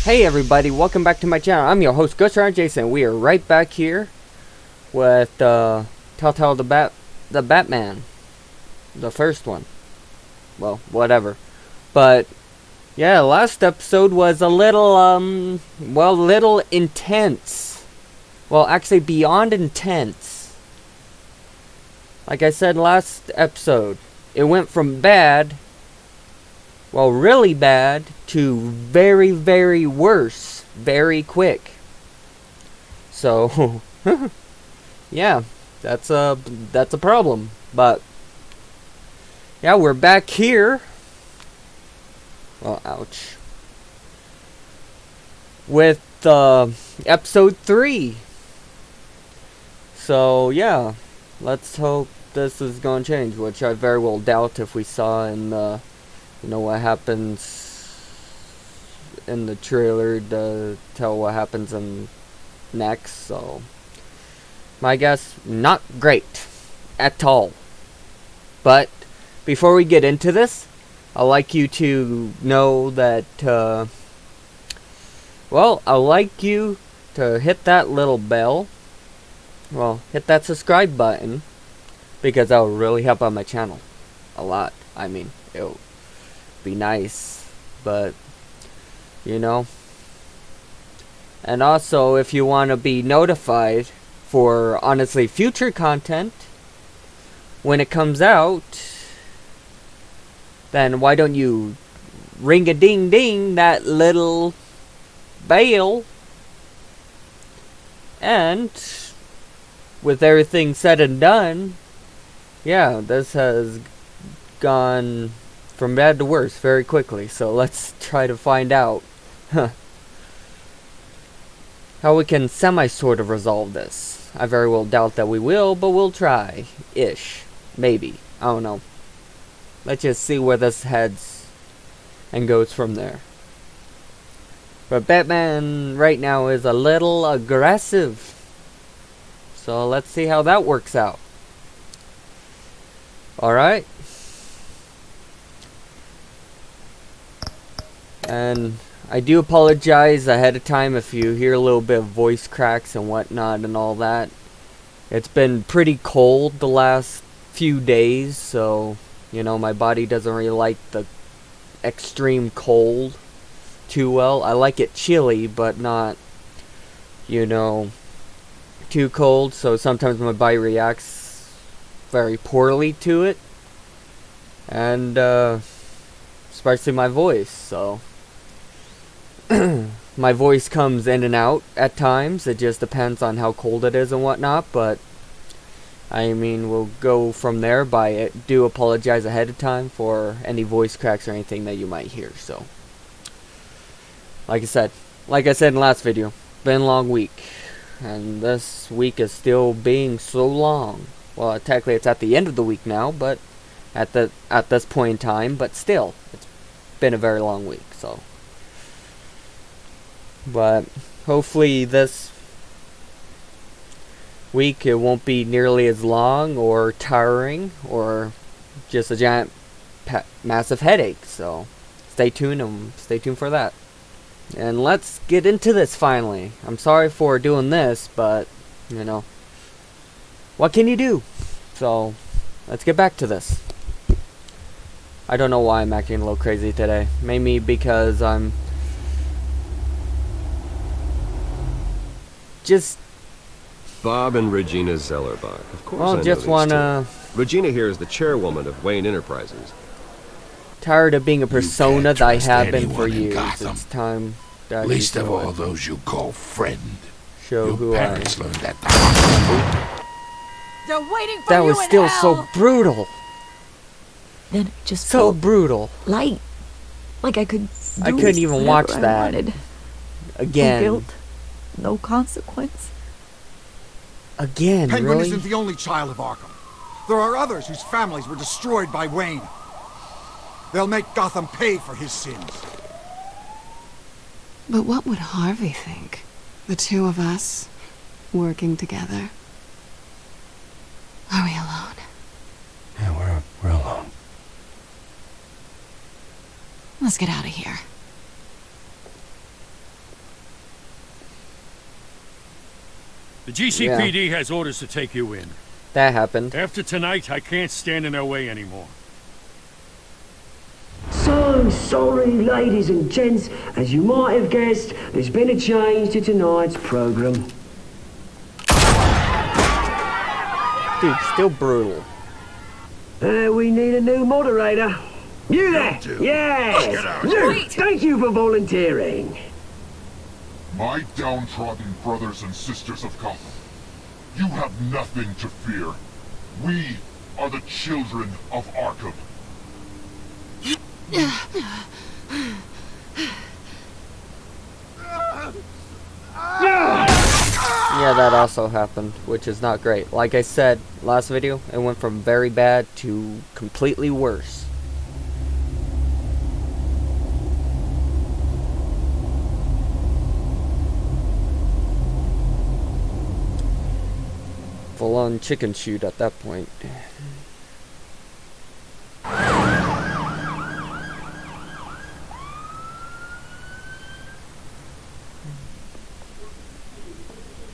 Hey everybody, welcome back to my channel. I'm your host, Ghost Rider Jason. We are right back here with Telltale the Batman. The first one. Well, whatever. But yeah, last episode was a little little intense. Well, actually beyond intense. Like I said last episode, it went from bad, well, really bad, to very, very worse, very quick. So, yeah, that's a problem. But yeah, we're back here. Well, ouch. With episode 3. So yeah, let's hope this is gonna change, which I very well doubt if we saw in the, you know, what happens in the trailer to tell what happens in next. So my guess, not great at all. But before we get into this, I'd like you to know that well, I'd like you to hit that little bell. Well, hit that subscribe button, because that will really help out my channel a lot. I mean, it'll be nice, but you know. And also, if you want to be notified for honestly future content when it comes out, then why don't you ring a ding ding that little bell. And with everything said and done, yeah, this has gone from bad to worse very quickly. So let's try to find out how we can sort of resolve this. I very well doubt that we will, but we'll try. Ish. Maybe. I don't know. Let's just see where this heads and goes from there. But Batman right now is a little aggressive. So let's see how that works out. Alright. And I do apologize ahead of time if you hear a little bit of voice cracks and whatnot and all that. It's been pretty cold the last few days, so, you know, my body doesn't really like the extreme cold too well. I like it chilly, but not, you know, too cold, so sometimes my body reacts very poorly to it. And, especially my voice, so my voice comes in and out at times. It just depends on how cold it is and whatnot, but I mean, we'll go from there. But I do apologize ahead of time for any voice cracks or anything that you might hear. So, like I said in the last video, been a long week, and this week is still being so long. Well, technically it's at the end of the week now, but at this point in time, but still, it's been a very long week. So, but hopefully this week it won't be nearly as long or tiring or just a giant massive headache. So stay tuned for that. And let's get into this finally. I'm sorry for doing this, but you know, what can you do? So let's get back to this. I don't know why I'm acting a little crazy today. Maybe because I'm just Bob and Regina Zellerbach. Of course, well, I know just these wanna. two. Regina here is the chairwoman of Wayne Enterprises. Tired of being a persona that I have been for years. Gotham. It's time that Least of all those you call friend. show Your who parents I learned that. They're waiting for That you was in still hell. so brutal. Then it just So felt brutal. light, like I could. I do couldn't even whatever watch I that wanted. again. No guilt, no consequence. Again, Penguin really? isn't the only child of Arkham. There are others whose families were destroyed by Wayne. They'll make Gotham pay for his sins. But what would Harvey think? The two of us, working together. Are we alone? Yeah, we're alone. Let's get out of here. The GCPD has orders to take you in. That happened. After tonight, I can't stand in their way anymore. So sorry, ladies and gents. As you might have guessed, there's been a change to tonight's program. Dude, still brutal. We need a new moderator. You there? Yes! Luke, thank you for volunteering. My downtrodden brothers and sisters of Gotham, you have nothing to fear. We are the children of Arkham. Yeah, that also happened, which is not great. Like I said last video, it went from very bad to completely worse. Full-on chicken shoot at that point.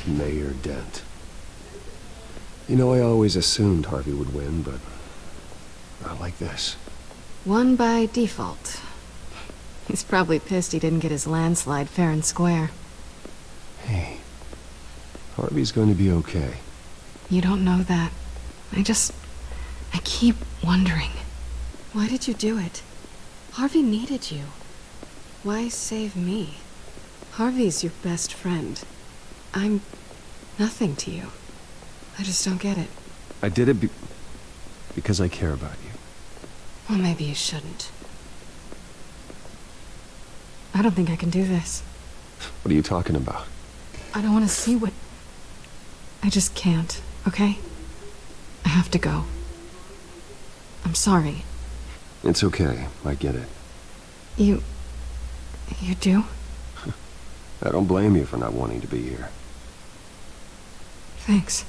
Mayor Dent. You know, I always assumed Harvey would win, but not like this. Won by default. He's probably pissed he didn't get his landslide fair and square. Hey, Harvey's going to be okay. You don't know that. I keep wondering. Why did you do it? Harvey needed you. Why save me? Harvey's your best friend. I'm nothing to you. I just don't get it. I did it because I care about you. Well, maybe you shouldn't. I don't think I can do this. What are you talking about? I don't want to see what... I just can't, okay? I have to go. I'm sorry. It's okay. I get it. You do? I don't blame you for not wanting to be here. Thanks.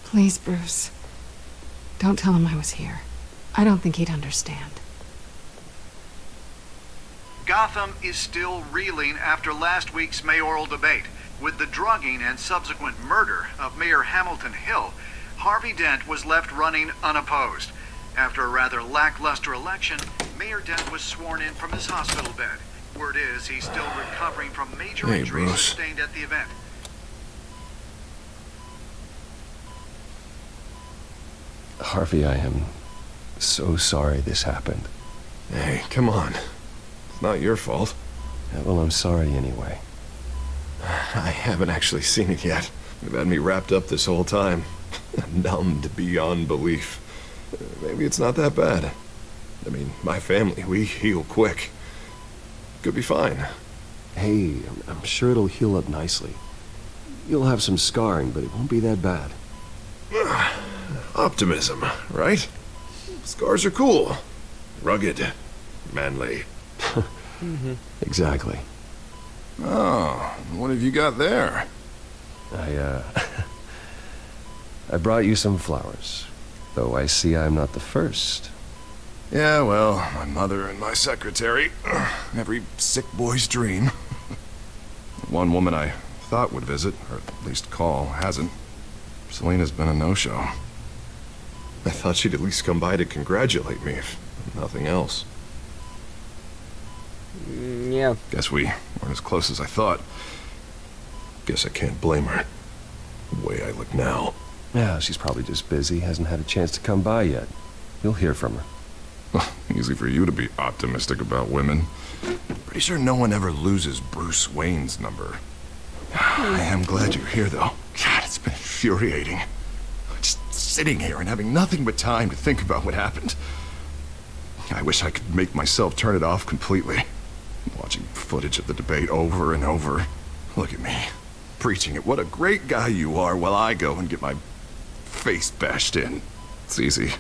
Please, Bruce. Don't tell him I was here. I don't think he'd understand. Gotham is still reeling after last week's mayoral debate. With the drugging and subsequent murder of Mayor Hamilton Hill, Harvey Dent was left running unopposed. After a rather lackluster election, Mayor Dent was sworn in from his hospital bed. Word is he's still recovering from major injuries sustained at the event. Harvey, I am so sorry this happened. Hey, come on. It's not your fault. Yeah, well, I'm sorry anyway. I haven't actually seen it yet. You've had me wrapped up this whole time. Numbed beyond belief. Maybe it's not that bad. I mean, my family, we heal quick. Could be fine. Hey, I'm sure it'll heal up nicely. You'll have some scarring, but it won't be that bad. Optimism, right? Scars are cool. Rugged. Manly. Exactly. Oh, what have you got there? I brought you some flowers. Though I see I'm not the first. Yeah, well, my mother and my secretary. Every sick boy's dream. One woman I thought would visit, or at least call, hasn't. Selena's been a no-show. I thought she'd at least come by to congratulate me, if nothing else. Yeah. Guess we weren't as close as I thought. Guess I can't blame her. The way I look now. Yeah, she's probably just busy, hasn't had a chance to come by yet. You'll hear from her. Well, easy for you to be optimistic about women. Pretty sure no one ever loses Bruce Wayne's number. I am glad you're here, though. God, it's been infuriating. Just sitting here and having nothing but time to think about what happened. I wish I could make myself turn it off completely. Watching footage of the debate over and over. Look at me, preaching it. What a great guy you are, while I go and get my face bashed in. It's easy.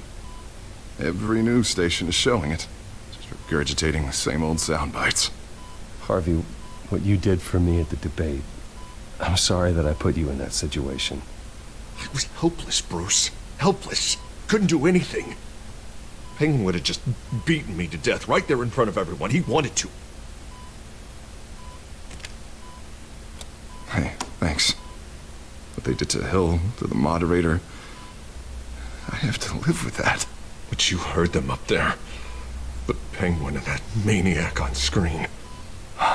Every news station is showing it. Just regurgitating the same old sound bites. Harvey, what you did for me at the debate, I'm sorry that I put you in that situation. I was helpless, Bruce. Helpless. Couldn't do anything. Penguin would have just beaten me to death right there in front of everyone. He wanted to. Hey, thanks. they did to Hill, to the moderator. I have to live with that. But you heard them up there. The Penguin and that maniac on screen.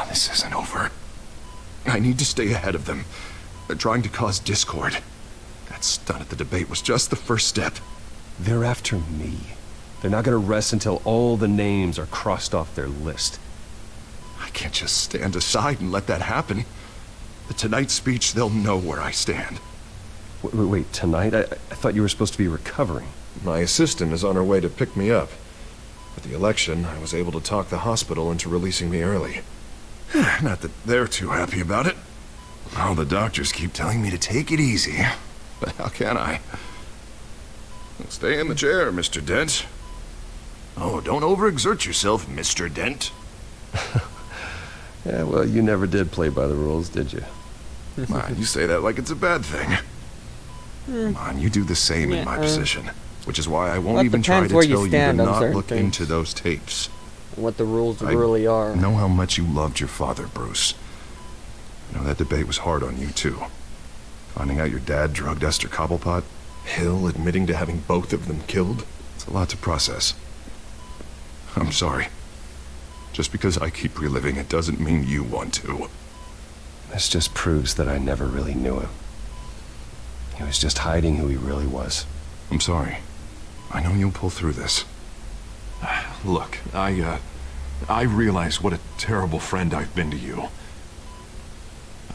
This isn't over. I need to stay ahead of them. They're trying to cause discord. That stunt at the debate was just the first step. They're after me. They're not gonna rest until all the names are crossed off their list. I can't just stand aside and let that happen. The Tonight speech, they'll know where I stand. Wait, tonight? I thought you were supposed to be recovering. My assistant is on her way to pick me up. With the election, I was able to talk the hospital into releasing me early. Not that they're too happy about it. All the doctors keep telling me to take it easy. But how can I? Stay in the chair, Mr. Dent. Oh, don't overexert yourself, Mr. Dent. Yeah, well, you never did play by the rules, did you? Man, you say that like it's a bad thing. Come on, you do the same in my position. Which is why I won't even try to tell you to not look into those tapes. What the rules really are. I know how much you loved your father, Bruce. I know that debate was hard on you, too. Finding out your dad drugged Esther Cobblepot, Hill admitting to having both of them killed. It's a lot to process. I'm sorry. Just because I keep reliving it doesn't mean you want to. This just proves that I never really knew him. He was just hiding who he really was. I'm sorry. I know you'll pull through this. Look, I realize what a terrible friend I've been to you.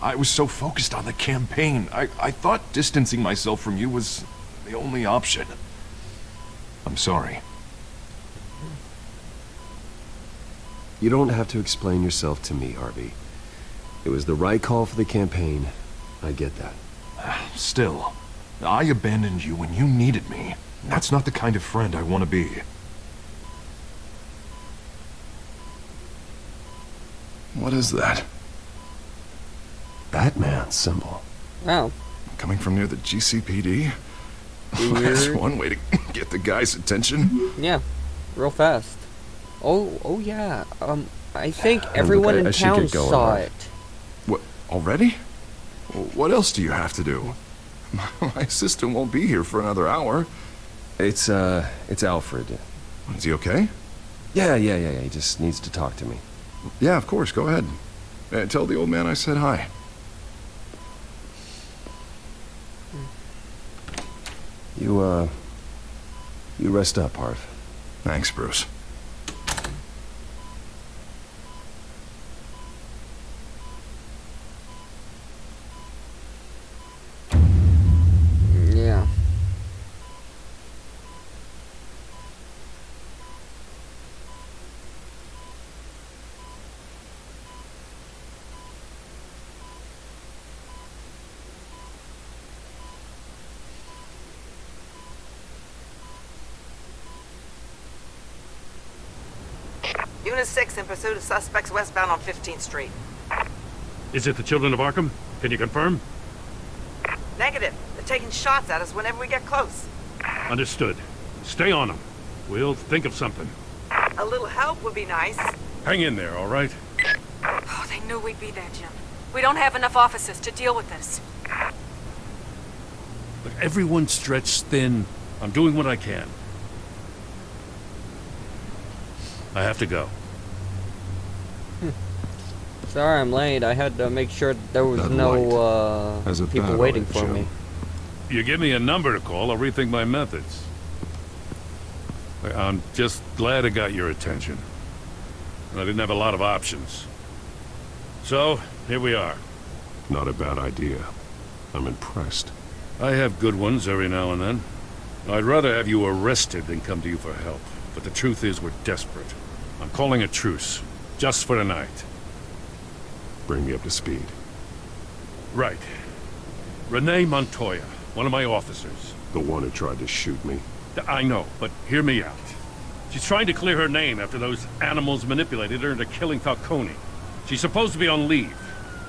I was so focused on the campaign. I thought distancing myself from you was the only option. I'm sorry. You don't have to explain yourself to me, Harvey. It was the right call for the campaign. I get that. Still, I abandoned you when you needed me. That's not the kind of friend I want to be. What is that? Batman symbol. Oh. Coming from near the GCPD? That's one way to get the guy's attention. Yeah, real fast. Oh yeah. I think everyone in town saw it. What, already? What else do you have to do? My assistant won't be here for another hour. It's Alfred. Is he okay? Yeah. He just needs to talk to me. Yeah, of course. Go ahead. Tell the old man I said hi. You rest up, Harv. Thanks, Bruce. Yeah. Unit 6 in pursuit of suspects westbound on 15th Street. Is it the Children of Arkham? Can you confirm? Negative. They're taking shots at us whenever we get close. Understood. Stay on them. We'll think of something. A little help would be nice. Hang in there, all right? Oh, they knew we'd be there, Jim. We don't have enough officers to deal with this. But everyone's stretched thin. I'm doing what I can. I have to go. Sorry I'm late. I had to make sure there was That no has a people bad waiting light, for Jim. me. You give me a number to call, I'll rethink my methods. I'm just glad I got your attention. I didn't have a lot of options. So, here we are. Not a bad idea. I'm impressed. I have good ones every now and then. I'd rather have you arrested than come to you for help. But the truth is we're desperate. I'm calling a truce. Just for tonight. Bring me up to speed. Right. Renee Montoya, one of my officers. The one who tried to shoot me. I know, but hear me out. She's trying to clear her name after those animals manipulated her into killing Falcone. She's supposed to be on leave,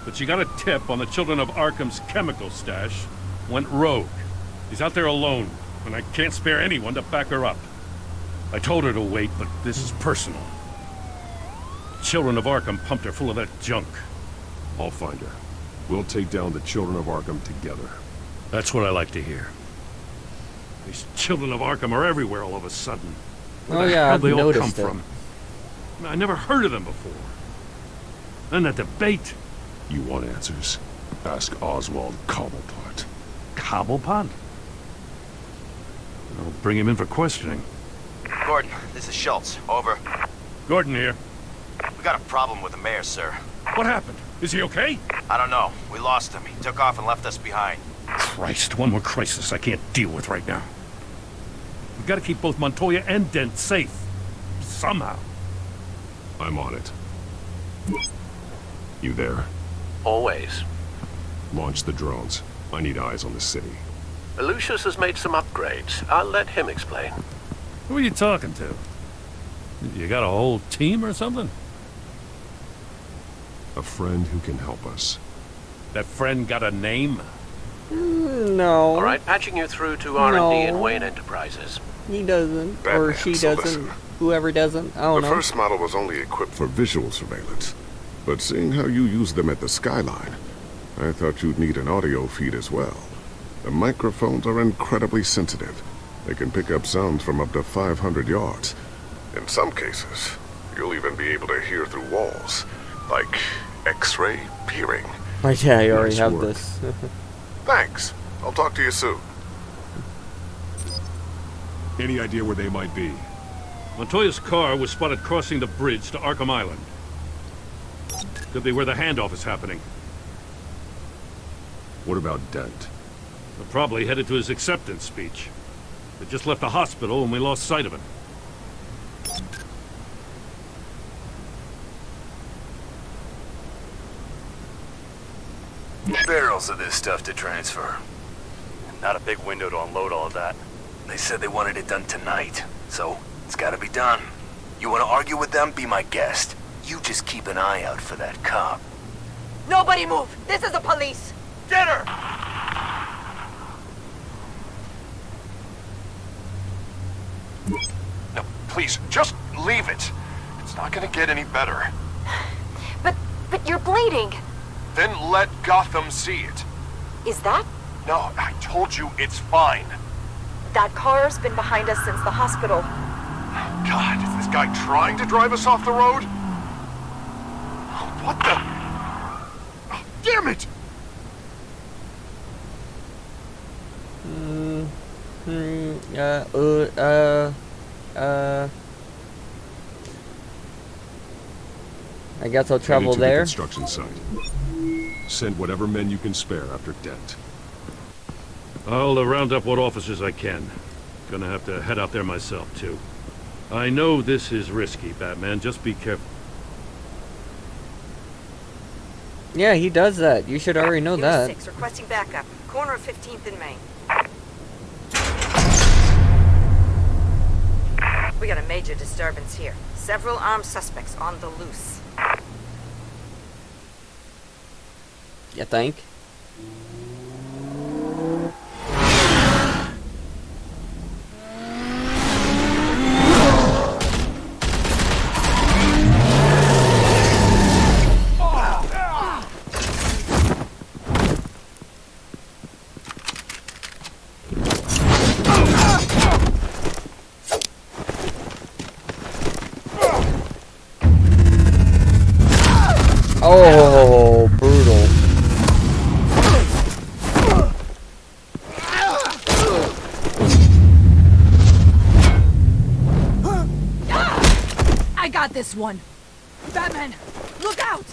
but she got a tip on the Children of Arkham's chemical stash, went rogue. She's out there alone, and I can't spare anyone to back her up. I told her to wait, but this is personal. Children of Arkham pumped her full of that junk. I'll find her. We'll take down the Children of Arkham together. That's what I like to hear. These children of Arkham are everywhere all of a sudden. Where the hell I've they all come noticed it. from? I never heard of them before. Then that debate. You want answers? Ask Oswald Cobblepot. Cobblepot? I'll bring him in for questioning. Gordon, this is Schultz. Over. Gordon here. We got a problem with the mayor, sir. What happened? Is he okay? I don't know. We lost him. He took off and left us behind. Christ, one more crisis I can't deal with right now. We've got to keep both Montoya and Dent safe. Somehow. I'm on it. You there? Always. Launch the drones. I need eyes on the city. Lucius has made some upgrades. I'll let him explain. Who are you talking to? You got a whole team or something? A friend who can help us. That friend got a name? No. All right, patching you through to R&D and Wayne Enterprises. He doesn't. Batman, Or she so doesn't. listen. Whoever doesn't. I don't The know. first model was only equipped for visual surveillance. But seeing how you use them at the skyline, I thought you'd need an audio feed as well. The microphones are incredibly sensitive. They can pick up sounds from up to 500 yards. In some cases, you'll even be able to hear through walls, like X-ray peering. Oh, yeah, I already Nice have work. this. Thanks. I'll talk to you soon. Any idea where they might be? Montoya's car was spotted crossing the bridge to Arkham Island. Could be where the handoff is happening. What about Dent? They're probably headed to his acceptance speech. They just left the hospital and we lost sight of him. Barrels of this stuff to transfer. Not a big window to unload all of that. They said they wanted it done tonight, so it's gotta be done. You wanna argue with them? Be my guest. You just keep an eye out for that cop. Nobody move! This is the police! Get her! No, please, just leave it. It's not gonna get any better. But you're bleeding. Then let Gotham see it. Is that? No, I told you it's fine. That car's been behind us since the hospital. God, is this guy trying to drive us off the road? What the? Oh, damn it! I guess I'll travel Headed to there. the construction site. Send whatever men you can spare after Dent. I'll round up what officers I can. Gonna have to head out there myself, too. I know this is risky, Batman. Just be careful. Yeah, he does that. You should already know Unit that. 6, requesting backup. Corner of 15th and Main. We got a major disturbance here. Several armed suspects on the loose. You think? Oh, brutal. I got this one. Batman, look out!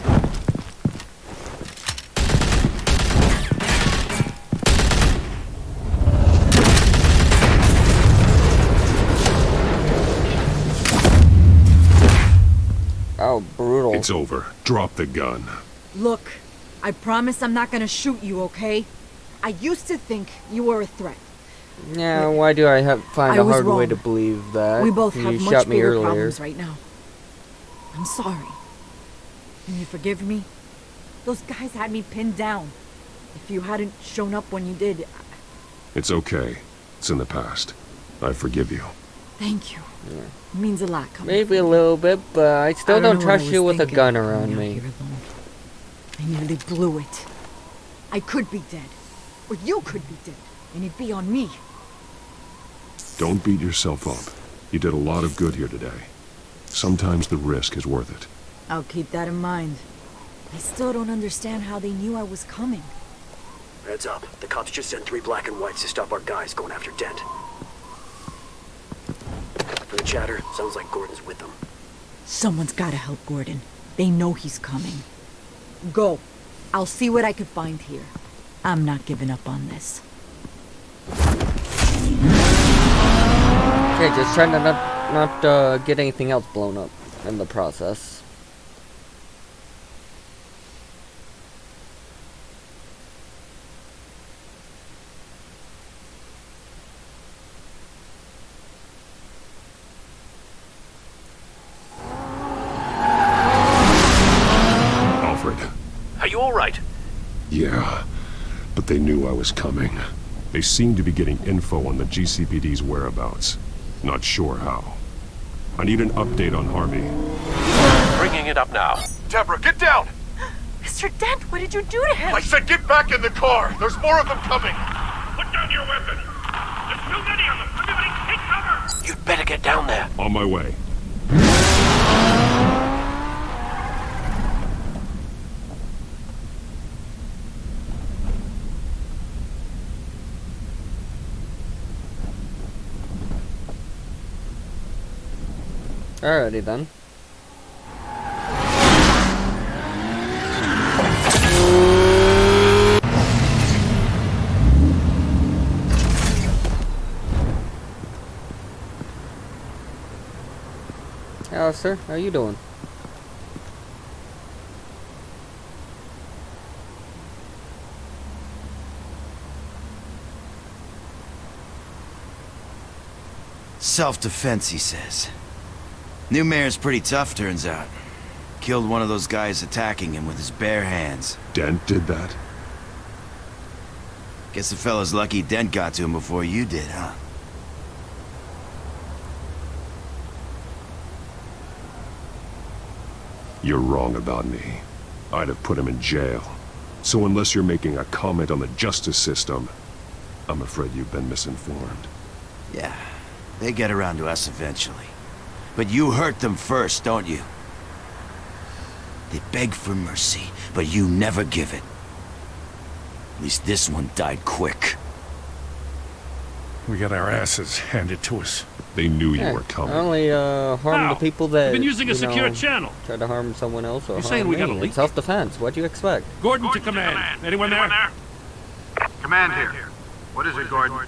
Oh, brutal. It's over. Drop the gun. Look, I promise I'm not gonna shoot you, okay? I used to think you were a threat. Yeah, why do I find I a was hard way wrong. to believe that? We both You have shot much me bigger earlier. problems right now. I'm sorry. Can you forgive me? Those guys had me pinned down. If you hadn't shown up when you did, It's okay. It's in the past. I forgive you. thank you. It means a lot coming. Maybe a little bit, but I still I don't know what I trust you was with a thinking gun coming around out me. here alone. I nearly blew it. I could be dead. Or you could be dead, and it'd be on me. Don't beat yourself up. You did a lot of good here today. Sometimes the risk is worth it. I'll keep that in mind. I still don't understand how they knew I was coming. Heads up. The cops just sent 3 black and whites to stop our guys going after Dent. From the chatter, sounds like Gordon's with them. Someone's gotta help Gordon. They know he's coming. Go. I'll see what I can find here. I'm not giving up on this. Okay, just trying to not get anything else blown up in the process. Are you all right? Yeah, but they knew I was coming. They seem to be getting info on the GCPD's whereabouts. Not sure how. I need an update on Harvey. Bringing it up now. Deborah, get down! Mr. Dent, what did you do to him? I said get back in the car! There's more of them coming! Put down your weapon! There's too many of them! Everybody take cover! You'd better get down there. On my way. Alrighty then. Hello, sir. How you doing? Self-defense, he says. New mayor's pretty tough, turns out. Killed one of those guys attacking him with his bare hands. Dent did that? Guess the fella's lucky Dent got to him before you did, huh? You're wrong about me. I'd have put him in jail. So unless you're making a comment on the justice system, I'm afraid you've been misinformed. Yeah, they get around to us eventually. But you hurt them first, don't you? They beg for mercy, but you never give it. At least this one died quick. We got our asses handed to us. They knew you were coming. Only harm the people that I've been using a secure channel. Try to harm someone else or You're harm saying we me. got a leak? It's self-defense. What do you expect? Gordon to command. Anyone there? Command here. What is it, Gordon?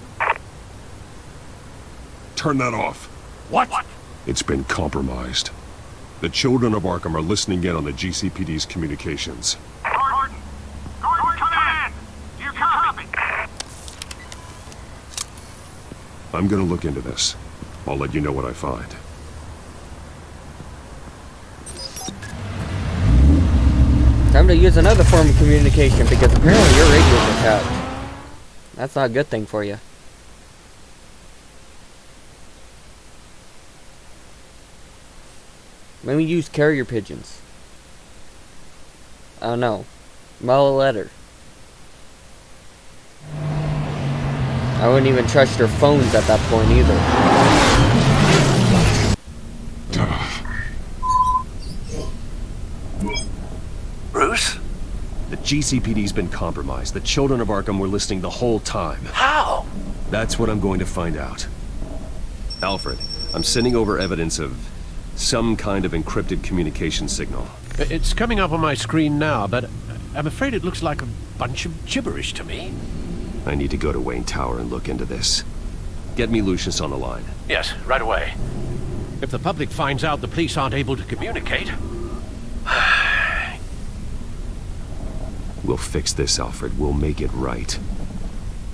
Turn that off. What? It's been compromised. The children of Arkham are listening in on the GCPD's communications. Gordon! Gordon, command! Do you copy? I'm gonna look into this. I'll let you know what I find. Time to use another form of communication because apparently your radio's attacked. That's not a good thing for you. Maybe use carrier pigeons. I don't know. Mail a letter. I wouldn't even trust your phones at that point either. Bruce? The GCPD's been compromised. The children of Arkham were listening the whole time. How? That's what I'm going to find out. Alfred, I'm sending over evidence of some kind of encrypted communication signal. It's coming up on my screen now, but I'm afraid it looks like a bunch of gibberish to me. I need to go to Wayne Tower and look into this. Get me Lucius on the line. Yes, right away. If the public finds out the police aren't able to communicate... We'll fix this, Alfred. We'll make it right.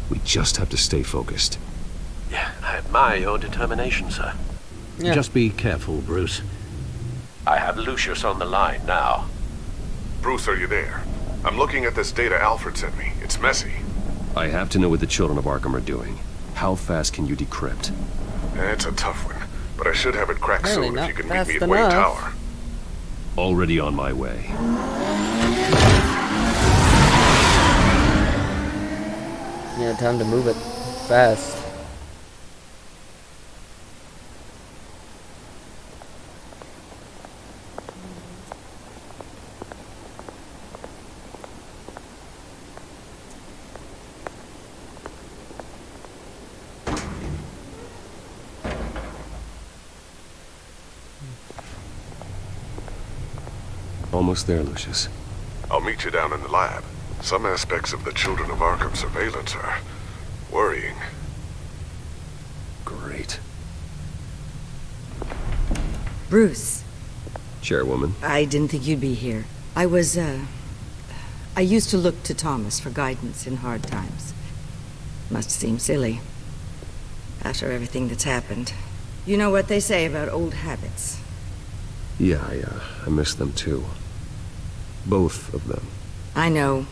We just have to stay focused. Yeah, I admire your determination, sir. Yeah. Just be careful, Bruce. I have Lucius on the line now. Bruce, are you there? I'm looking at this data Alfred sent me. It's messy. I have to know what the children of Arkham are doing. How fast can you decrypt? It's a tough one, but I should have it cracked Really soon if you can meet fast me at Wayne enough. Tower. Already on my way. Yeah, time to move it fast. Almost there, Lucius. I'll meet you down in the lab. Some aspects of the Children of Arkham surveillance are worrying. Great. Bruce. Chairwoman. I didn't think you'd be here. I used to look to Thomas for guidance in hard times. Must seem silly. After everything that's happened. You know what they say about old habits. Yeah, I miss them too. Both of them. I know.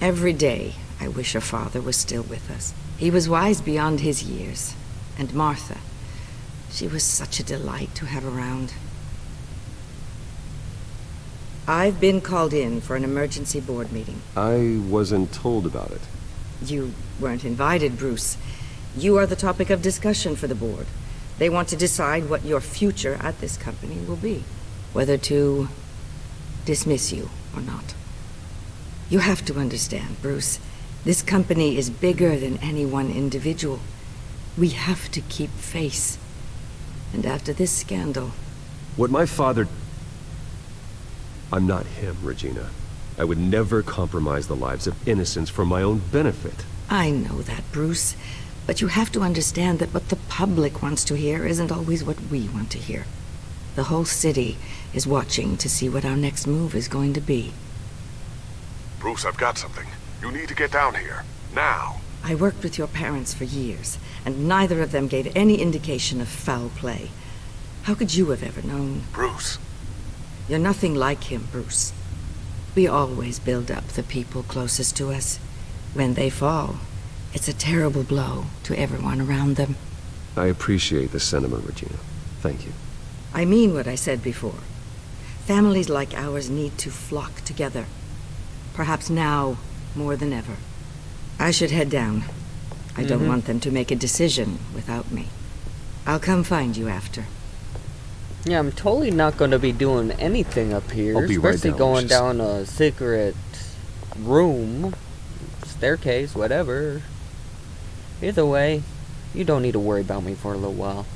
Every day, I wish her father was still with us. He was wise beyond his years. And Martha. She was such a delight to have around. I've been called in for an emergency board meeting. I wasn't told about it. You weren't invited, Bruce. You are the topic of discussion for the board. They want to decide what your future at this company will be. Whether to dismiss you or not. You have to understand, Bruce. This company is bigger than any one individual. We have to keep face. And after this scandal... What my father... I'm not him, Regina. I would never compromise the lives of innocents for my own benefit. I know that, Bruce. But you have to understand that what the public wants to hear isn't always what we want to hear. The whole city is watching to see what our next move is going to be. Bruce, I've got something. You need to get down here. Now. I worked with your parents for years, and neither of them gave any indication of foul play. How could you have ever known? Bruce. You're nothing like him, Bruce. We always build up the people closest to us. When they fall, it's a terrible blow to everyone around them. I appreciate the sentiment, Regina. Thank you. I mean what I said before. Families like ours need to flock together. Perhaps now more than ever. I should head down. I don't want them to make a decision without me. I'll come find you after. Yeah, I'm totally not going to be doing anything up here. I'll be right especially down, going Lucius. down a secret room, staircase, whatever. Either way, you don't need to worry about me for a little while.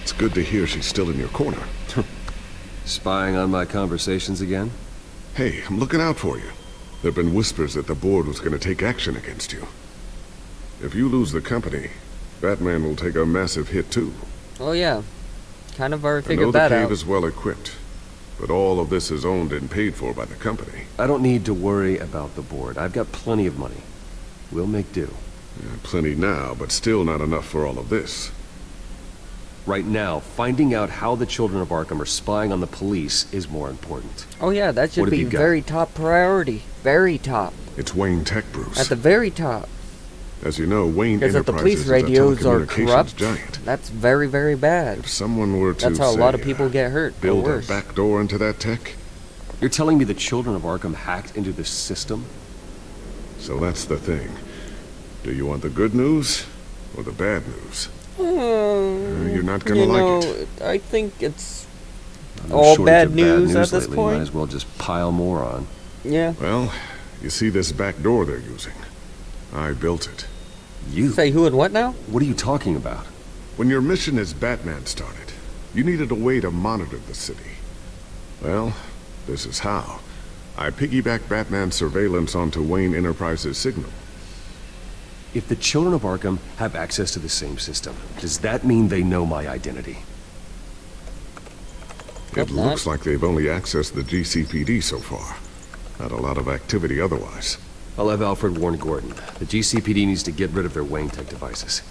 It's good to hear she's still in your corner. Spying on my conversations again? Hey, I'm looking out for you. There have been whispers that the board was going to take action against you. If you lose the company, Batman will take a massive hit too. Oh yeah, kind of already I know figured the that cave out. is well equipped, but all of this is owned and paid for by the company. I don't need to worry about the board. I've got plenty of money. We'll make do. Yeah, plenty now, but still not enough for all of this. Right now, finding out how the Children of Arkham are spying on the police is more important. Oh yeah, that should What have be you got? very top priority. Very top. It's Wayne Tech, Bruce. At the very top. As you know, Wayne Because if the Enterprises police radios is a are telecommunications corrupt, giant. that's very, very bad. If someone were to That's how a lot of say, people get hurt, or build a worse. back door into that tech, You're telling me the Children of Arkham hacked into this system? so that's the thing. Do you want the good news or the bad news? You're not gonna like it. I think it's No all shortage bad of news at this lately. Might point. as well just pile more on. Yeah. Well, you see this back door they're using? I built it. You? Say who and what now? What are you talking about? When your mission as Batman started, you needed a way to monitor the city. Well, this is how. I piggybacked Batman's surveillance onto Wayne Enterprises' signal. If the children of Arkham have access to the same system, does that mean they know my identity? It looks like they've only accessed the GCPD so far. Not a lot of activity otherwise. I'll have Alfred warn Gordon. The GCPD needs to get rid of their Wayne tech devices.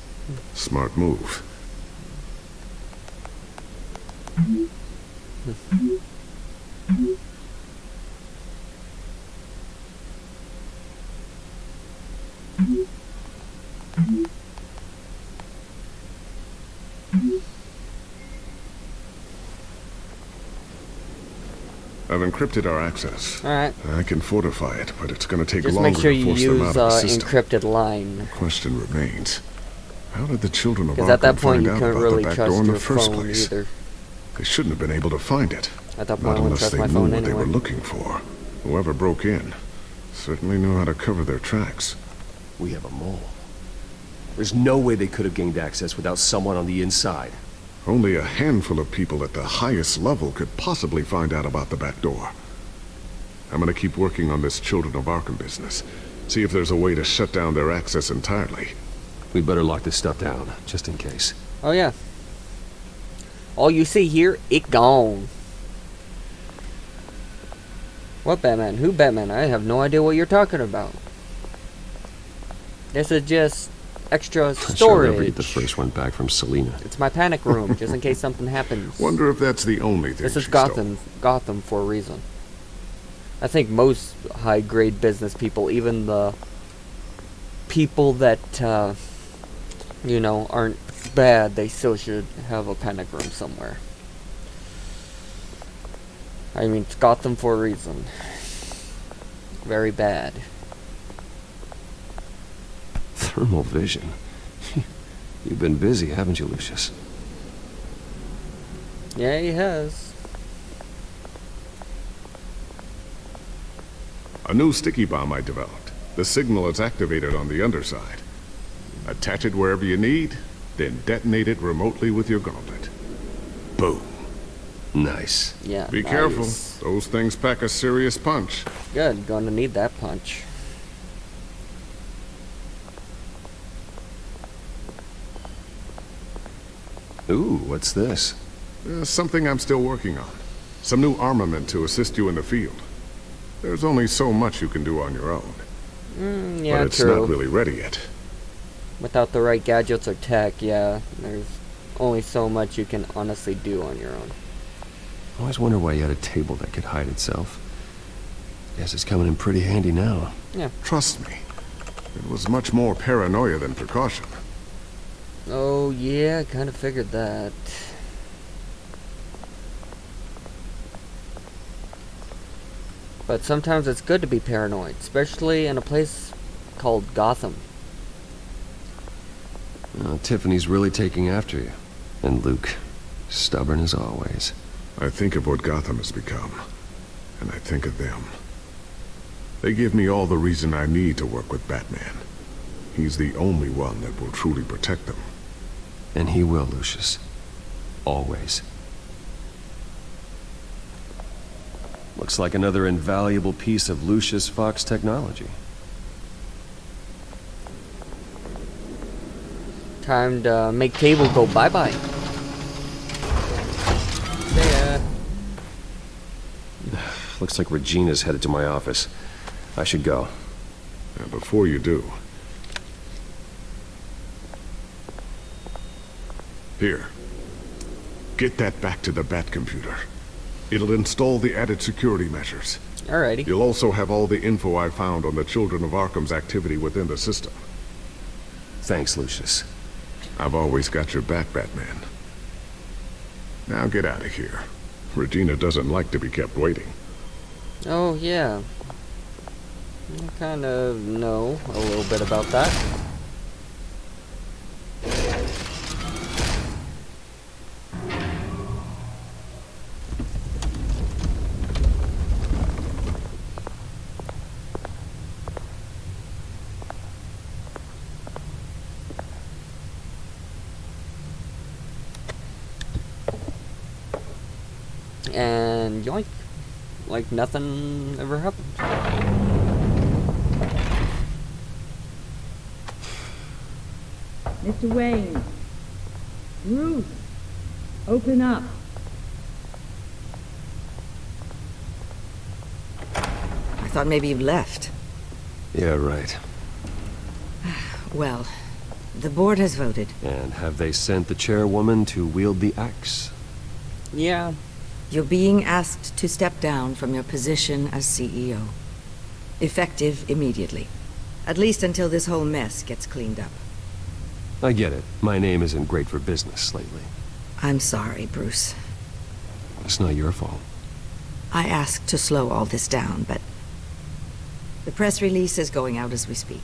Smart move. I've encrypted our access. Alright. I can fortify it, but it's going to take Just longer make sure to you force them out use of the system. encrypted line. The question remains, how did the children of Because at that Arkham point find you out couldn't about really the back trust door in the your first phone place? either. They shouldn't have been able to find it. At that point Not I wouldn't unless trust they my knew phone what they anyway. were looking for. Whoever broke in certainly knew how to cover their tracks. We have a mole. There's no way they could have gained access without someone on the inside. Only a handful of people at the highest level could possibly find out about the back door. I'm gonna keep working on this Children of Arkham business. See if there's a way to shut down their access entirely. We better lock this stuff down, just in case. Oh yeah. All you see here, it gone. What Batman? Who Batman? I have no idea what you're talking about. This is just extra Sure, storage. never get the first one back from Selina. It's my panic room, just in case something happens. Wonder if that's the only thing This is she Gotham for a reason. I think most high-grade business people, even the people that, you know, aren't bad, they still should have a panic room somewhere. I mean, it's Gotham for a reason. Very bad. Thermal vision. You've been busy, haven't you, Lucius? Yeah, he has. A new sticky bomb I developed. The signal is activated on the underside. Attach it wherever you need, then detonate it remotely with your gauntlet. Boom. Nice. Yeah, Be nice. careful. Those things pack a serious punch. Good, gonna need that punch. Ooh, what's this? Something I'm still working on. Some new armament to assist you in the field. There's only so much you can do on your own. Yeah, but it's true. not really ready yet. Without the right gadgets or tech, yeah, there's only so much you can honestly do on your own. I always wonder why you had a table that could hide itself. Guess it's coming in pretty handy now. Yeah. Trust me. It was much more paranoia than precaution. Oh, yeah, I kind of figured that. But sometimes it's good to be paranoid, especially in a place called Gotham. Tiffany's really taking after you. And Luke, stubborn as always. I think of what Gotham has become, and I think of them. They give me all the reason I need to work with Batman. He's the only one that will truly protect them. And he will, Lucius. Always. Looks like another invaluable piece of Lucius Fox technology. Time to make Cable go bye-bye. Yeah. Looks like Regina's headed to my office. I should go. And before you do... Here. Get that back to the Bat computer. It'll install the added security measures. Alrighty. You'll also have all the info I found on the Children of Arkham's activity within the system. Thanks, Lucius. I've always got your back, Batman. Now get out of here. Regina doesn't like to be kept waiting. Oh, yeah. I kind of know a little bit about that. and yoink, like nothing ever happened. Mr. Wayne. Ruth. Open up. I thought maybe you left. Yeah, right. Well, the board has voted. And have they sent the chairwoman to wield the axe? Yeah. You're being asked to step down from your position as CEO. Effective immediately. At least until this whole mess gets cleaned up. I get it. My name isn't great for business lately. I'm sorry, Bruce. It's not your fault. I asked to slow all this down, but the press release is going out as we speak.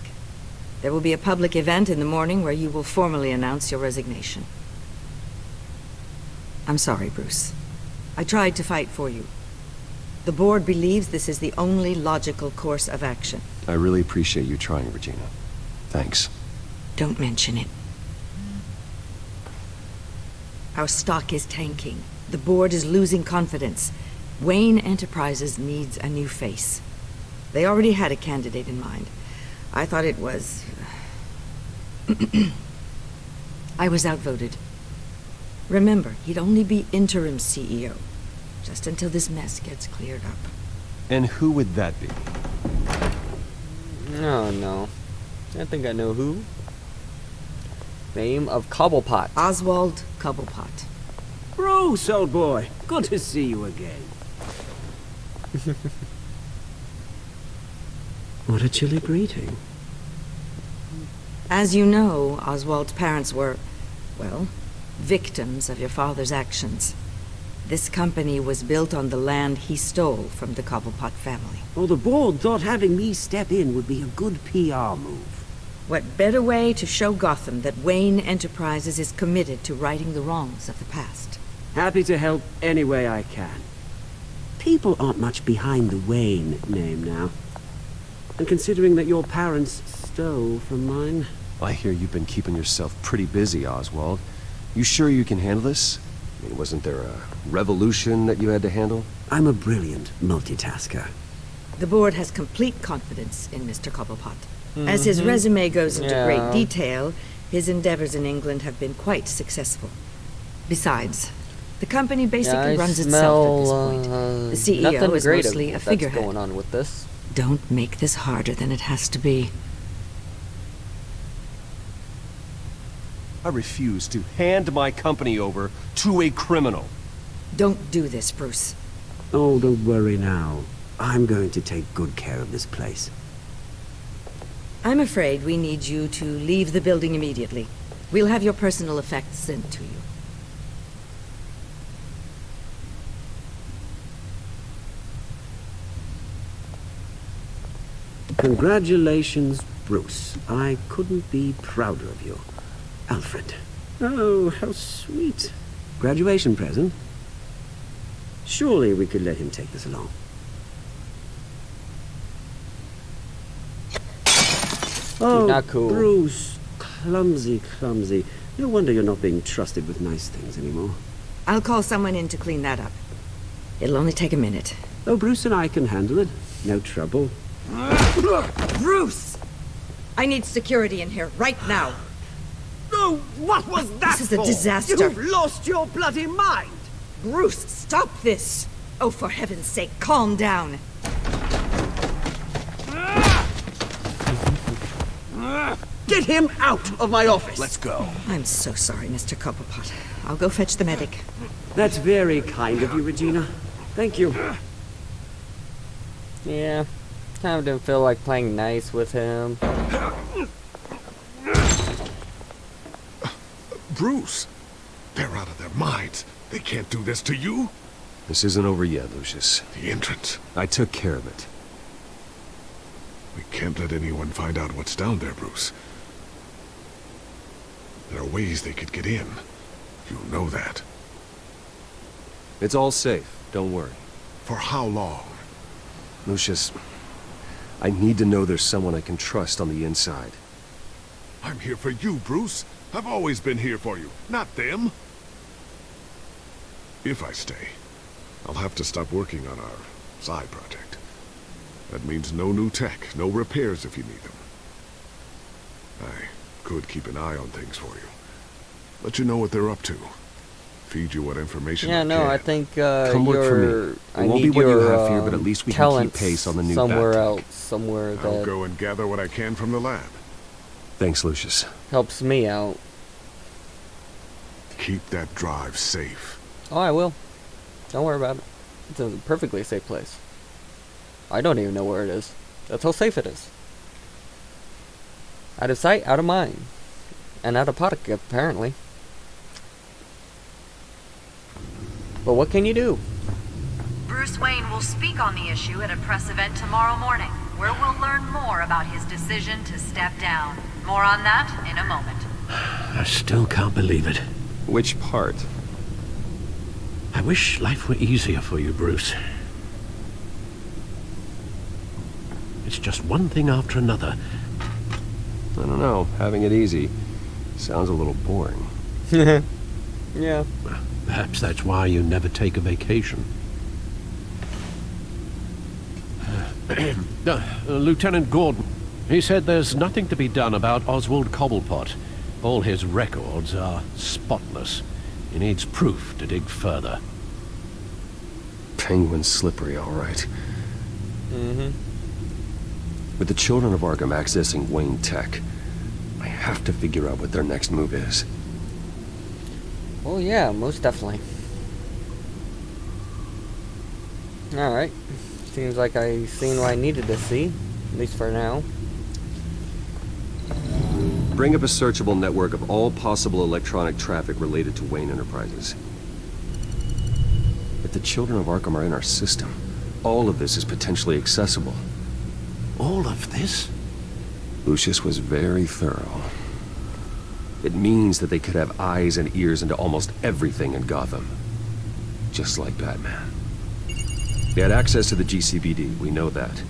There will be a public event in the morning where you will formally announce your resignation. I'm sorry, Bruce. I tried to fight for you. The board believes this is the only logical course of action. I really appreciate you trying, Regina. Thanks. Don't mention it. Our stock is tanking. The board is losing confidence. Wayne Enterprises needs a new face. They already had a candidate in mind. I thought it was... I was outvoted. Remember, he'd only be interim CEO. Just until this mess gets cleared up. And who would that be? Oh, no. I think I know who. Name of Cobblepot. Oswald Cobblepot. Bruce, old boy. Good to see you again. What a chilly greeting. As you know, Oswald's parents were, well, victims of your father's actions. This company was built on the land he stole from the Cobblepot family. Well, the board thought having me step in would be a good PR move. What better way to show Gotham that Wayne Enterprises is committed to righting the wrongs of the past? Happy to help any way I can. People aren't much behind the Wayne name now. And considering that your parents stole from mine... I hear you've been keeping yourself pretty busy, Oswald. You sure you can handle this? I mean, wasn't there a revolution that you had to handle? I'm a brilliant multitasker. The board has complete confidence in Mr. Cobblepot. As his resume goes into great detail, his endeavors in England have been quite successful. Besides, the company basically runs itself at this point. The CEO is mostly a figurehead. That's going on with this. Don't make this harder than it has to be. I refuse to hand my company over to a criminal. Don't do this, Bruce. Oh, don't worry now. I'm going to take good care of this place. I'm afraid we need you to leave the building immediately. We'll have your personal effects sent to you. Congratulations, Bruce. I couldn't be prouder of you. Alfred. Oh, how sweet. Graduation present? Surely we could let him take this along. Oh, not cool. Bruce. Clumsy, clumsy. No wonder you're not being trusted with nice things anymore. I'll call someone in to clean that up. It'll only take a minute. Oh, Bruce and I can handle it. No trouble. Bruce! I need security in here, right now. No, what was that This is a disaster. You've lost your bloody mind! Bruce, stop this! Oh, for heaven's sake, calm down. Get him out of my office! Let's go. I'm so sorry, Mr. Cobblepot. I'll go fetch the medic. That's very kind of you, Regina. Thank you. Yeah. Kind of didn't feel like playing nice with him. Bruce, they're out of their minds. They can't do this to you. This isn't over yet, Lucius. The entrance. I took care of it. We can't let anyone find out what's down there, Bruce. There are ways they could get in. You know that. It's all safe. Don't worry. For how long? Lucius, I need to know there's someone I can trust on the inside. I'm here for you, Bruce. I've always been here for you, not them. If I stay, I'll have to stop working on our side project. That means no new tech, no repairs if you need them. I could keep an eye on things for you. Let you know what they're up to. Feed you what information Yeah, I no, can. I think Come work for me. I It won't need be what you your have here, but at least we can keep talents pace on the new somewhere bat else, somewhere I'll that go and gather what I can from the lab. Thanks, Lucius. helps me out. Keep that drive safe. Oh, I will. Don't worry about it. It's a perfectly safe place. I don't even know where it is. That's how safe it is. Out of sight, out of mind. And out of pocket, apparently. But what can you do? Bruce Wayne will speak on the issue at a press event tomorrow morning, where we'll learn more about his decision to step down. More on that in a moment. I still can't believe it. Which part? I wish life were easier for you, Bruce. It's just one thing after another. I don't know. Having it easy sounds a little boring. Yeah. Perhaps that's why you never take a vacation. Lieutenant Gordon, he said there's nothing to be done about Oswald Cobblepot. All his records are spotless. He needs proof to dig further. Penguin's slippery, all right. Mm-hmm. With the children of Arkham accessing Wayne Tech, I have to figure out what their next move is. Oh yeah, most definitely. Alright. Seems like I've seen what I needed to see. At least for now. Bring up a searchable network of all possible electronic traffic related to Wayne Enterprises. If the children of Arkham are in our system, all of this is potentially accessible. All of this? Lucius was very thorough. It means that they could have eyes and ears into almost everything in Gotham. Just like Batman. They had access to the GCPD, we know that.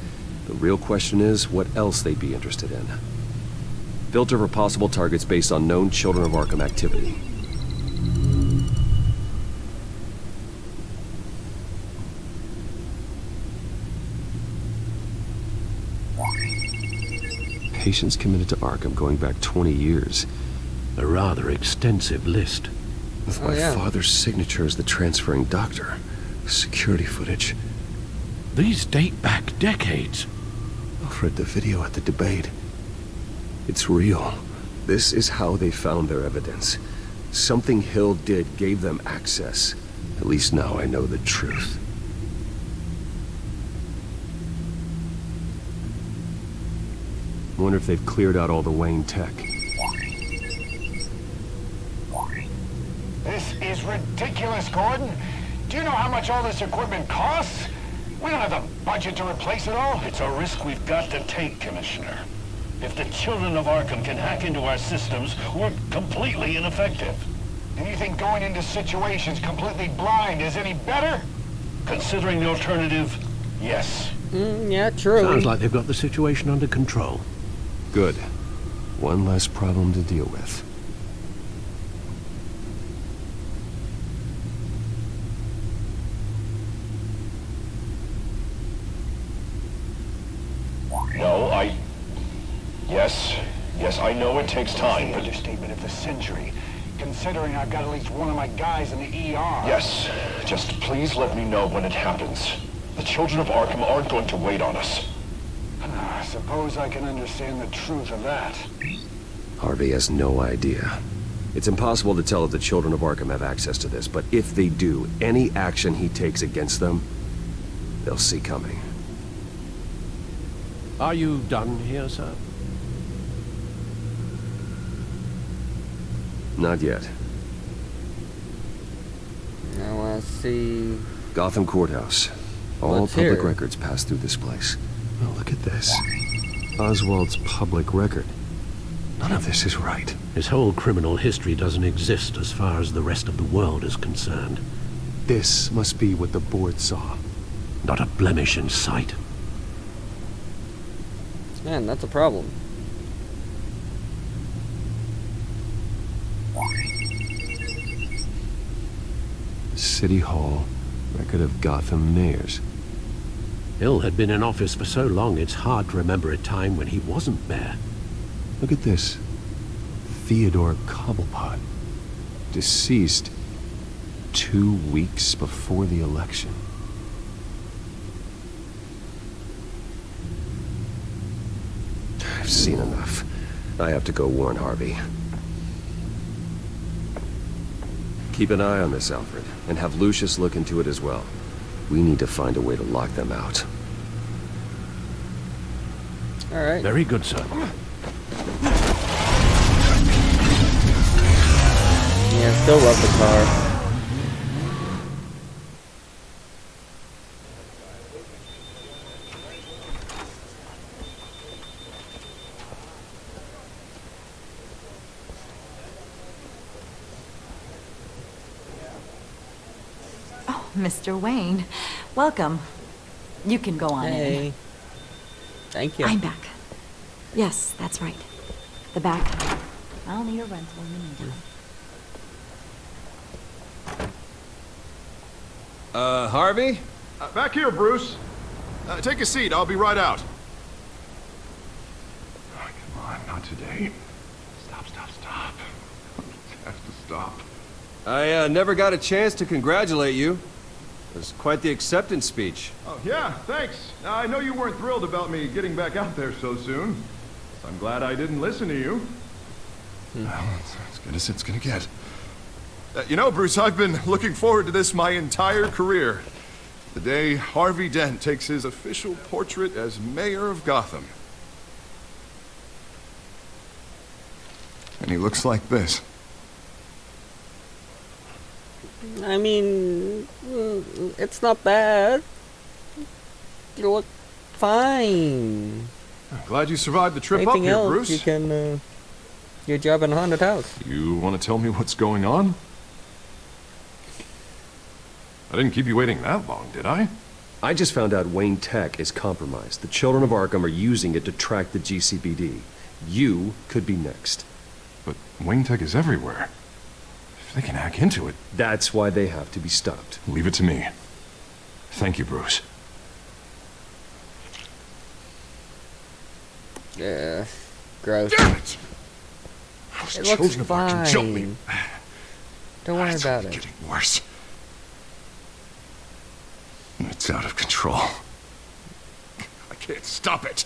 The real question is, what else they'd be interested in. Filter for possible targets based on known Children of Arkham activity. Patients committed to Arkham going back 20 years. A rather extensive list. With my father's signature as the transferring doctor. Security footage. These date back decades. Alfred, the video at the debate. It's real. This is how they found their evidence. Something Hill did gave them access. At least now I know the truth. I wonder if they've cleared out all the Wayne tech. This is ridiculous, Gordon. Do you know how much all this equipment costs? We don't have the budget to replace it all. It's a risk we've got to take, Commissioner. If the children of Arkham can hack into our systems, we're completely ineffective. And you think going into situations completely blind is any better? Considering the alternative, yes. Yeah, true. Sounds like they've got the situation under control. Good. One less problem to deal with. No, Yes, I know it takes time, but... Understatement of the century. Considering I've got at least one of my guys in the ER. Yes, just please let me know when it happens. The children of Arkham aren't going to wait on us. I suppose I can understand the truth of that. Harvey has no idea. It's impossible to tell if the children of Arkham have access to this, but if they do, any action he takes against them, they'll see coming. Are you done here, sir? Not yet. I want to see... Gotham Courthouse. All What's public here? records pass through this place. Oh, look at this. Oswald's public record. None of this is right. His whole criminal history doesn't exist as far as the rest of the world is concerned. This must be what the board saw. Not a blemish in sight. Man, that's a problem. City Hall, Record of Gotham mayors. Hill had been in office for so long, it's hard to remember a time when he wasn't mayor. Look at this. Theodore Cobblepot. Deceased 2 weeks before the election. I've seen enough. I have to go warn Harvey. Keep an eye on this, Alfred, and have Lucius look into it as well. We need to find a way to lock them out. All right. Very good, sir. Yeah, still love the car. Mr. Wayne, welcome. You can go on in. Thank you. I'm back. Yes, that's right. The back. I'll need a rental in the meantime. Harvey? Back here, Bruce. Take a seat. I'll be right out. Oh, come on, not today. Stop. It has to stop. I never got a chance to congratulate you. It was quite the acceptance speech. Oh, yeah, thanks. I know you weren't thrilled about me getting back out there so soon. I'm glad I didn't listen to you. Well, it's as good as it's gonna get. You know, Bruce, I've been looking forward to this my entire career. The day Harvey Dent takes his official portrait as mayor of Gotham. And he looks like this. I mean, it's not bad. You look fine. I'm glad you survived the trip Anything up here, else, Bruce. You can get a job in a haunted house. You want to tell me what's going on? I didn't keep you waiting that long, did I? I just found out Wayne Tech is compromised. The children of Arkham are using it to track the GCPD. You could be next. But Wayne Tech is everywhere. If they can hack into it... That's why they have to be stopped. Leave it to me. Thank you, Bruce. Yeah, gross. Damn it! It looks fine. Don't worry about it. It's getting worse. It's out of control. I can't stop it.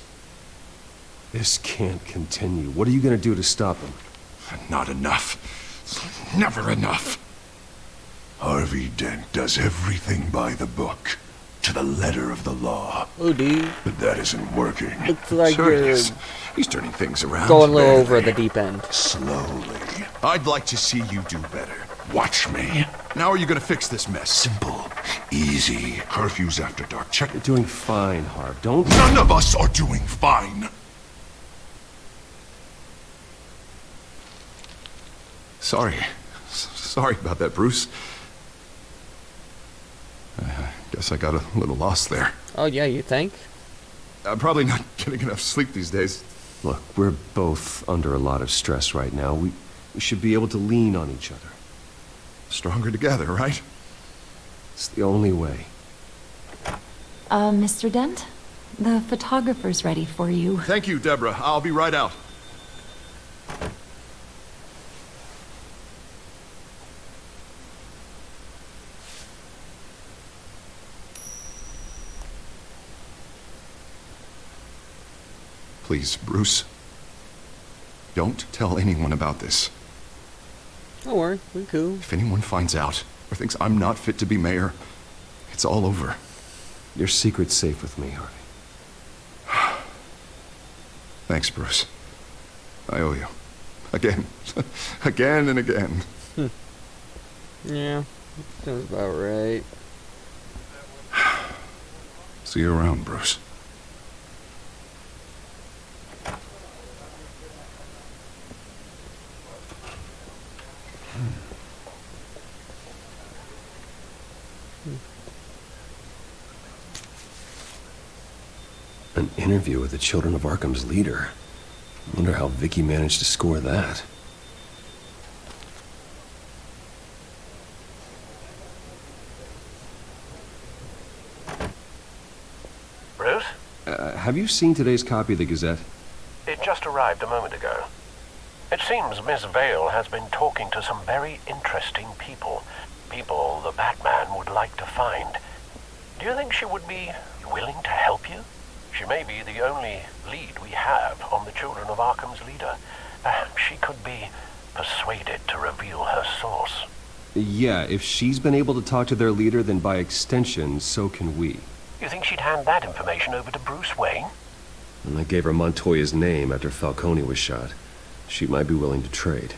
This can't continue. What are you going to do to stop him? Not enough. Never enough. Harvey Dent does everything by the book, to the letter of the law. Oh, dude. But that isn't working. Looks like Sure you're is. He's turning things around. going a little over the deep end. Slowly. I'd like to see you do better. Watch me. Now are you gonna fix this mess? Simple. Easy. Curfews after dark. Check. You're doing fine, Harv. Don't... None of us are doing fine. Sorry. Sorry about that, Bruce. I guess I got a little lost there. Oh, yeah, you think? I'm probably not getting enough sleep these days. Look, we're both under a lot of stress right now. We should be able to lean on each other. Stronger together, right? It's the only way. Mr. Dent? The photographer's ready for you. Thank you, Deborah. I'll be right out. Please, Bruce. Don't tell anyone about this. Don't worry, we're cool. If anyone finds out or thinks I'm not fit to be mayor, it's all over. Your secret's safe with me, Harvey. Thanks, Bruce. I owe you. Again. Again and again. Yeah, sounds about right. See you around, Bruce. An interview with the Children of Arkham's leader. Wonder how Vicky managed to score that. have you seen today's copy of the Gazette? It just arrived a moment ago. It seems Miss Vale has been talking to some very interesting people. People the Batman would like to find. Do you think she would be willing to help you? She may be the only lead we have on the Children of Arkham's leader. Perhaps she could be persuaded to reveal her source. Yeah, if she's been able to talk to their leader, then by extension, so can we. You think she'd hand that information over to Bruce Wayne? And I gave her Montoya's name after Falcone was shot. She might be willing to trade.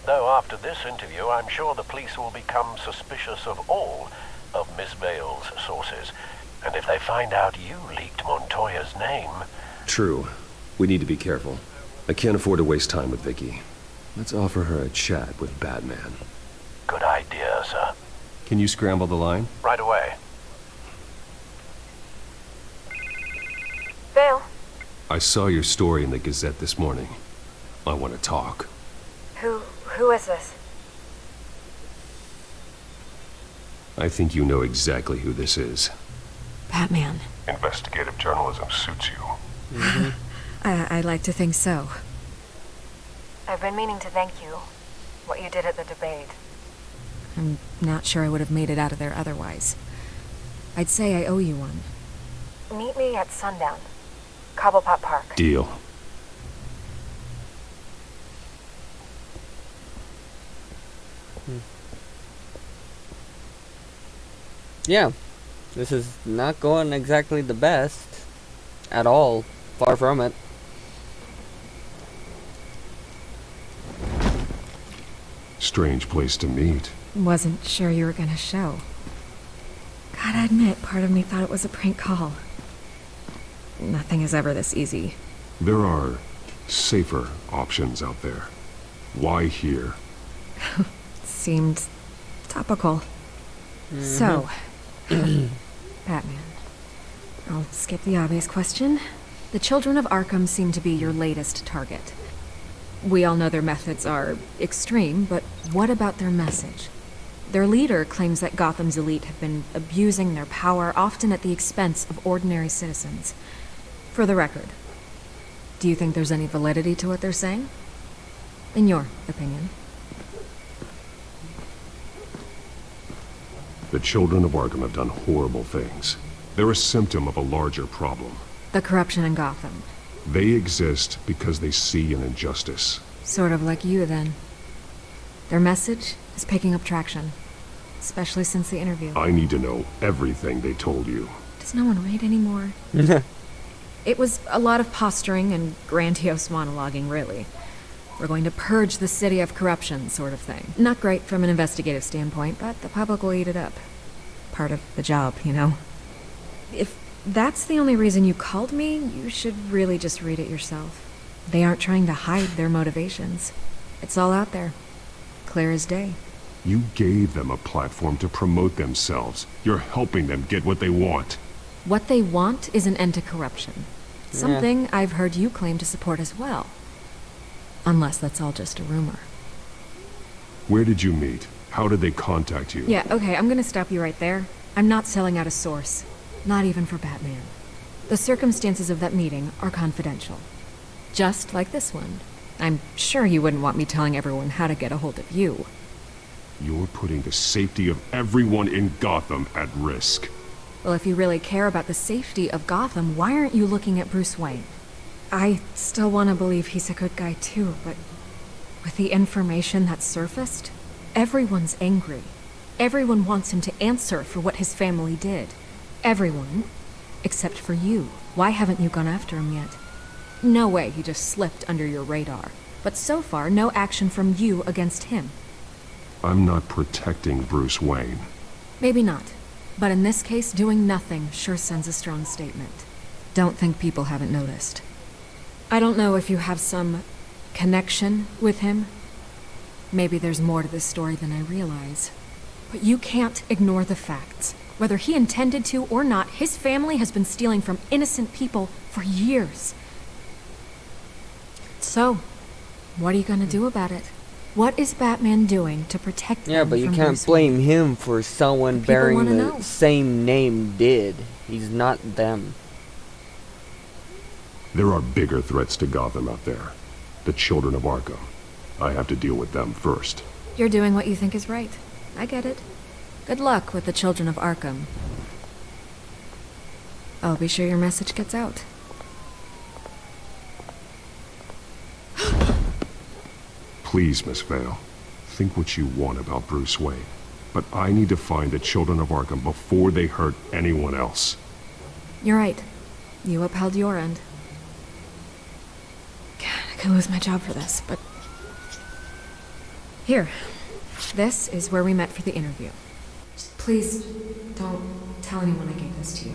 Though after this interview, I'm sure the police will become suspicious of all of Miss Vale's sources. And if they find out you leaked Montoya's name... True. We need to be careful. I can't afford to waste time with Vicky. Let's offer her a chat with Batman. Good idea, sir. Can you scramble the line? Right away. Vale. I saw your story in the Gazette this morning. I want to talk. Who is this? I think you know exactly who this is. Batman. Investigative journalism suits you. I'd like to think so. I've been meaning to thank you. What you did at the debate. I'm not sure I would have made it out of there otherwise. I'd say I owe you one. Meet me at sundown. Cobblepot Park. Deal. Yeah, this is not going exactly the best at all. Far from it. Strange place to meet. Wasn't sure you were gonna show. Gotta admit, part of me thought it was a prank call. Nothing is ever this easy. There are safer options out there. Why here? Seemed topical. So, Batman. I'll skip the obvious question. The Children of Arkham seem to be your latest target. We all know their methods are extreme, but what about their message? Their leader claims that Gotham's elite have been abusing their power, often at the expense of ordinary citizens. For the record, do you think there's any validity to what they're saying? In your opinion? The Children of Arkham have done horrible things. They're a symptom of a larger problem. The corruption in Gotham. They exist because they see an injustice. Sort of like you, then. Their message is picking up traction, especially since the interview. I need to know everything they told you. Does no one read anymore? It was a lot of posturing and grandiose monologuing, really. We're going to purge the city of corruption, sort of thing. Not great from an investigative standpoint, but the public will eat it up. Part of the job, you know? If that's the only reason you called me, you should really just read it yourself. They aren't trying to hide their motivations. It's all out there. Clear as day. You gave them a platform to promote themselves. You're helping them get what they want. What they want is an end to corruption. Something I've heard you claim to support as well. Unless that's all just a rumor. Where did you meet? How did they contact you? Yeah, okay, I'm gonna stop you right there. I'm not selling out a source. Not even for Batman. The circumstances of that meeting are confidential. Just like this one. I'm sure you wouldn't want me telling everyone how to get a hold of you. You're putting the safety of everyone in Gotham at risk. Well, if you really care about the safety of Gotham, why aren't you looking at Bruce Wayne? I still want to believe he's a good guy too, but with the information that surfaced, everyone's angry. Everyone wants him to answer for what his family did. Everyone, except for you. Why haven't you gone after him yet? No way he just slipped under your radar. But so far, no action from you against him. I'm not protecting Bruce Wayne. Maybe not. But in this case, doing nothing sure sends a strong statement. Don't think people haven't noticed. I don't know if you have some connection with him. Maybe there's more to this story than I realize. But you can't ignore the facts. Whether he intended to or not, his family has been stealing from innocent people for years. So, what are you gonna do about it? What is Batman doing to protect them? Yeah, but you can't blame him for someone bearing the same name did. He's not them. There are bigger threats to Gotham out there. The children of Arkham. I have to deal with them first. You're doing what you think is right. I get it. Good luck with the children of Arkham. I'll be sure your message gets out. Please, Miss Vale. Think what you want about Bruce Wayne. But I need to find the children of Arkham before they hurt anyone else. You're right. You upheld your end. God, I could lose my job for this, but... Here. This is where we met for the interview. Please, don't tell anyone I gave this to you.